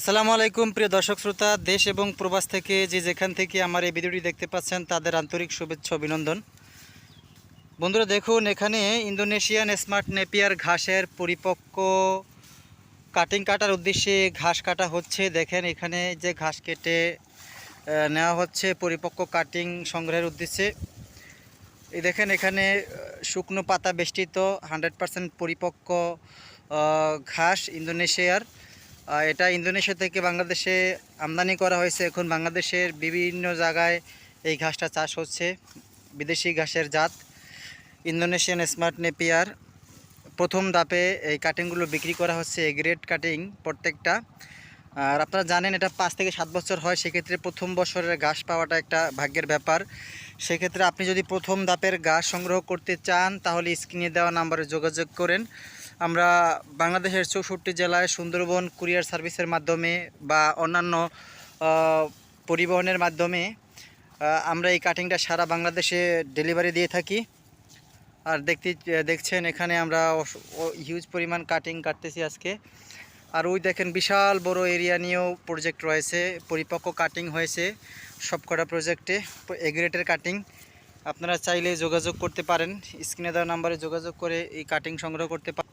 আসসালামু আলাইকুম প্রিয় দর্শক শ্রোতা, দেশ এবং প্রবাস থেকে যে যেখান থেকে আমার এই ভিডিওটি দেখতে পাচ্ছেন তাদের আন্তরিক শুভেচ্ছা অভিনন্দন। বন্ধুরা দেখুন, এখানে ইন্দোনেশিয়ান স্মার্ট নেপিয়ার ঘাসের পরিপক্ক কাটিং কাটার উদ্দেশ্যে ঘাস কাটা হচ্ছে। দেখেন এখানে যে ঘাস কেটে নেওয়া হচ্ছে পরিপক্ক কাটিং সংগ্রহের উদ্দেশ্যে। এই দেখেন এখানে শুকনো পাতা বেষ্টিত 100% পরিপক্ক ঘাস ইন্দোনেশিয়ার। এটা ইন্দোনেশিয়া থেকে বাংলাদেশে আমদানি করা হয়েছে। এখন বাংলাদেশের বিভিন্ন জায়গায় এই ঘাসটা চাষ হচ্ছে। বিদেশি ঘাসের জাত ইন্দোনেশিয়ান স্মার্ট নেপিয়ার। প্রথম ধাপে এই কাটিংগুলো বিক্রি করা হচ্ছে, এ গ্রেড কাটিং প্রত্যেকটা। আর আপনারা জানেন এটা 5 থেকে 7 বছর হয়, সেক্ষেত্রে প্রথম বছরের ঘাস পাওয়াটা একটা ভাগ্যের ব্যাপার। সেক্ষেত্রে আপনি যদি প্রথম ধাপের ঘাস সংগ্রহ করতে চান তাহলে স্ক্রিনে দেওয়া নাম্বারে যোগাযোগ করেন। আমরা বাংলাদেশের 64 জেলায় সুন্দরবন কুরিয়ার সার্ভিসের মাধ্যমে বা অন্যান্য পরিবহনের মাধ্যমে আমরা এই কাটিংটা সারা বাংলাদেশে ডেলিভারি দিয়ে থাকি। আর দেখছেন এখানে আমরা হিউজ পরিমাণ কাটিং কাটতেছি আজকে। আর ওই দেখেন বিশাল বড় এরিয়া নিয়েও প্রজেক্ট রয়েছে, পরিপক্ক কাটিং হয়েছে সবকটা প্রজেক্টে এগ্রেটের কাটিং। আপনারা চাইলে যোগাযোগ করতে পারেন, স্ক্রিনে দেওয়া নাম্বারে যোগাযোগ করে এই কাটিং সংগ্রহ করতে পারেন।